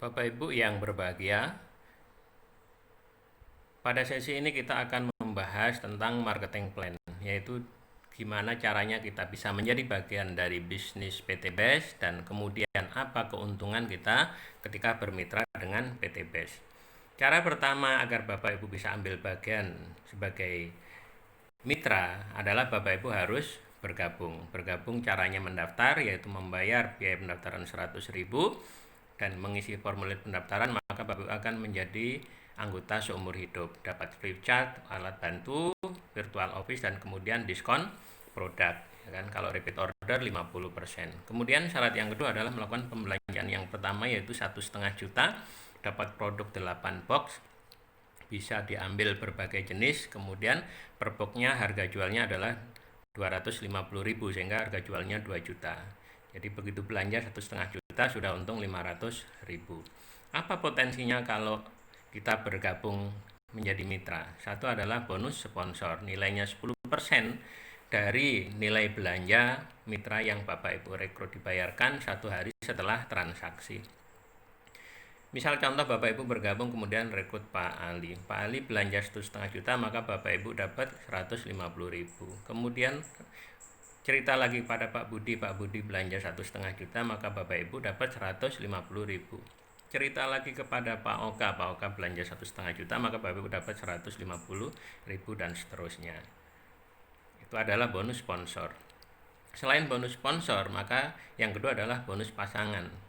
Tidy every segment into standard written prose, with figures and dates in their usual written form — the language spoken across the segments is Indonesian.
Bapak Ibu yang berbahagia, pada sesi ini kita akan membahas tentang marketing plan, yaitu gimana caranya kita bisa menjadi bagian dari bisnis PT BES dan kemudian apa keuntungan kita ketika bermitra dengan PT BES. Cara pertama agar Bapak Ibu bisa ambil bagian sebagai mitra adalah Bapak Ibu harus bergabung. Bergabung caranya mendaftar, yaitu membayar biaya pendaftaran 100.000 dan mengisi formulir pendaftaran, maka Bapak Ibu akan menjadi anggota seumur hidup, dapat free chat, alat bantu, virtual office, dan kemudian diskon produk, ya kan? Kalau repeat order 50%. Kemudian syarat yang kedua adalah melakukan pembelanjaan yang pertama, yaitu 1,5 juta, dapat produk 8 box, bisa diambil berbagai jenis. Kemudian per boxnya harga jualnya adalah 250.000 sehingga harga jualnya 2 juta. Jadi begitu belanja 1,5 juta sudah untung 500.000. Apa potensinya kalau kita bergabung menjadi mitra? Satu adalah bonus sponsor, nilainya 10% dari nilai belanja mitra yang Bapak Ibu rekrut, dibayarkan 1 hari setelah transaksi. Misal contoh Bapak Ibu bergabung kemudian rekrut Pak Ali. Pak Ali belanja 1,5 juta, maka Bapak Ibu dapat 150.000. Kemudian cerita lagi pada Pak Budi belanja 1,5 juta, maka Bapak Ibu dapat 150.000. Cerita lagi kepada Pak Oka belanja 1,5 juta, maka Bapak Ibu dapat 150.000 dan seterusnya. Itu adalah bonus sponsor. Selain bonus sponsor, maka yang kedua adalah bonus pasangan.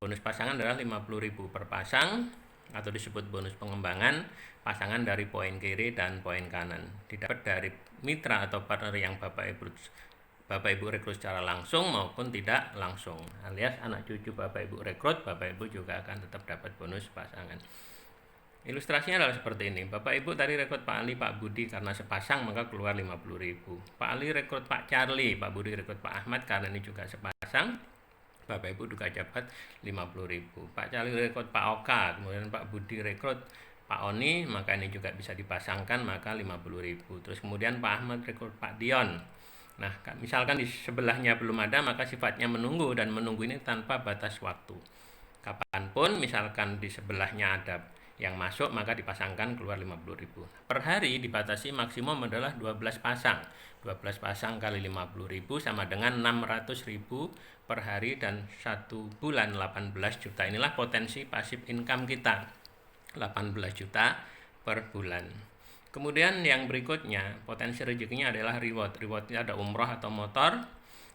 Bonus pasangan adalah 50.000 per pasang, atau disebut bonus pengembangan pasangan dari poin kiri dan poin kanan. Didapat dari mitra atau partner yang Bapak Ibu rekrut secara langsung maupun tidak langsung, alias anak cucu Bapak Ibu rekrut, Bapak Ibu juga akan tetap dapat bonus pasangan. Ilustrasinya adalah seperti ini. Bapak Ibu tadi rekrut Pak Ali, Pak Budi karena sepasang maka keluar 50.000. Pak Ali rekrut Pak Charlie, Pak Budi rekrut Pak Ahmad karena ini juga sepasang, Bapak Ibu juga dapat 50.000. Pak Charlie rekrut Pak Oka, kemudian Pak Budi rekrut Pak Oni, maka ini juga bisa dipasangkan, maka 50.000. Terus kemudian Pak Ahmad rekrut Pak Dion. Nah, misalkan di sebelahnya belum ada, maka sifatnya menunggu, dan menunggu ini tanpa batas waktu. Kapanpun misalkan di sebelahnya ada yang masuk, maka dipasangkan keluar 50.000. Per hari dibatasi maksimum adalah 12 pasang. 12 pasang kali 50.000 sama dengan 600.000 per hari, dan 1 bulan 18 juta. Inilah potensi pasif income kita, 18 juta per bulan. Kemudian yang berikutnya, potensi rezekinya adalah reward. Rewardnya ada umroh atau motor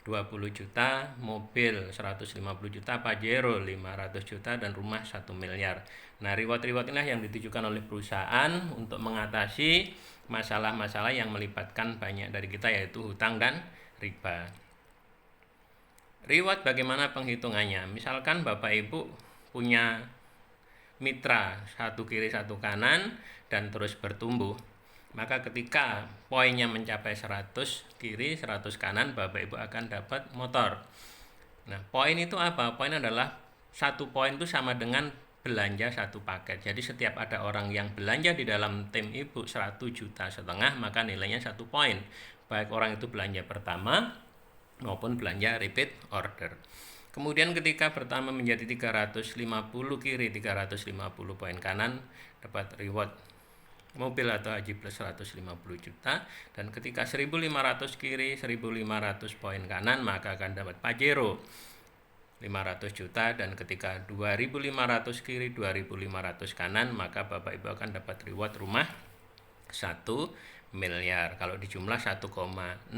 20 juta, mobil 150 juta, Pajero 500 juta, dan rumah 1 miliar. Nah, reward-reward inilah yang ditujukan oleh perusahaan untuk mengatasi masalah-masalah yang melibatkan banyak dari kita, yaitu hutang dan riba. Reward bagaimana penghitungannya? Misalkan Bapak Ibu punya mitra satu kiri satu kanan dan terus bertumbuh, maka ketika poinnya mencapai 100 kiri 100 kanan, Bapak Ibu akan dapat motor. Nah, poin itu apa? Poin adalah 1 poin itu sama dengan belanja 1 paket. Jadi setiap ada orang yang belanja di dalam tim Ibu 1,5 juta, maka nilainya 1 poin. Baik orang itu belanja pertama maupun belanja repeat order. Kemudian ketika pertama menjadi 350 kiri 350 poin kanan, dapat reward mobil atau haji plus 150 juta, dan ketika 1.500 kiri 1.500 poin kanan, maka akan dapat Pajero 500 juta, dan ketika 2.500 kiri 2.500 kanan, maka Bapak Ibu akan dapat reward rumah 1 miliar. Kalau dijumlah 1,67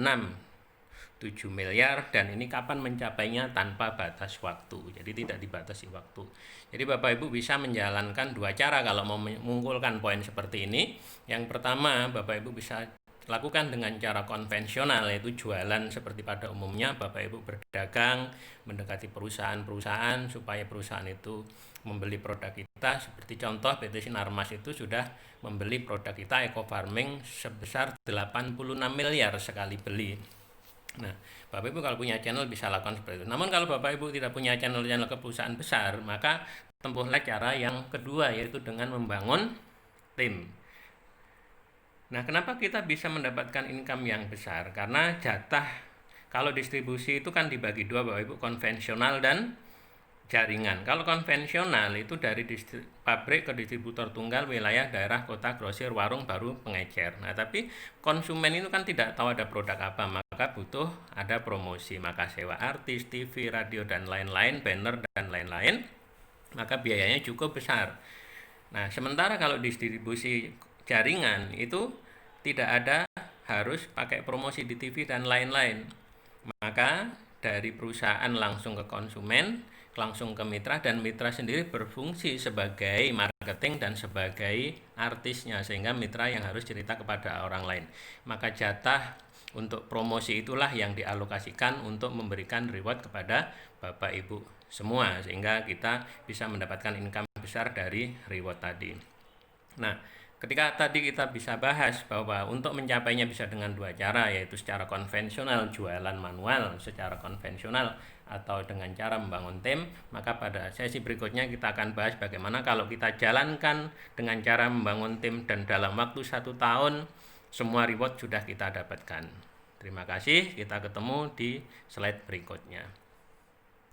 miliar, dan ini kapan mencapainya? Tanpa batas waktu, jadi tidak dibatasi waktu. Jadi Bapak Ibu bisa menjalankan 2 cara kalau mau mengumpulkan poin seperti ini. Yang pertama, Bapak Ibu bisa lakukan dengan cara konvensional, yaitu jualan seperti pada umumnya. Bapak Ibu berdagang, mendekati perusahaan-perusahaan supaya perusahaan itu membeli produk kita. Seperti contoh PT Sinarmas itu sudah membeli produk kita Eco Farming sebesar 86 miliar sekali beli. Nah, Bapak Ibu kalau punya channel bisa lakukan seperti itu. Namun kalau Bapak Ibu tidak punya channel-channel ke perusahaan besar, maka tempuhlah cara yang kedua, yaitu dengan membangun tim. Nah, kenapa kita bisa mendapatkan income yang besar? Karena jatah kalau distribusi itu kan dibagi 2, Bapak Ibu, konvensional dan jaringan. Kalau konvensional itu dari pabrik ke distributor tunggal, wilayah, daerah, kota, grosir, warung, baru pengecer. Nah, tapi konsumen itu kan tidak tahu ada produk apa, maka butuh ada promosi, maka sewa artis, TV, radio, dan lain-lain, banner, dan lain-lain, maka biayanya cukup besar. Nah, sementara kalau distribusi jaringan itu tidak ada harus pakai promosi di TV dan lain-lain. Maka dari perusahaan langsung ke konsumen, langsung ke mitra, dan mitra sendiri berfungsi sebagai marketing dan sebagai artisnya, sehingga mitra yang harus cerita kepada orang lain. Maka jatah untuk promosi itulah yang dialokasikan untuk memberikan reward kepada Bapak Ibu semua, sehingga kita bisa mendapatkan income besar dari reward tadi. Nah, ketika tadi kita bisa bahas bahwa untuk mencapainya bisa dengan dua cara, yaitu secara konvensional, jualan manual secara konvensional, atau dengan cara membangun tim, maka pada sesi berikutnya kita akan bahas bagaimana kalau kita jalankan dengan cara membangun tim dan dalam waktu 1 tahun semua reward sudah kita dapatkan. Terima kasih, kita ketemu di slide berikutnya.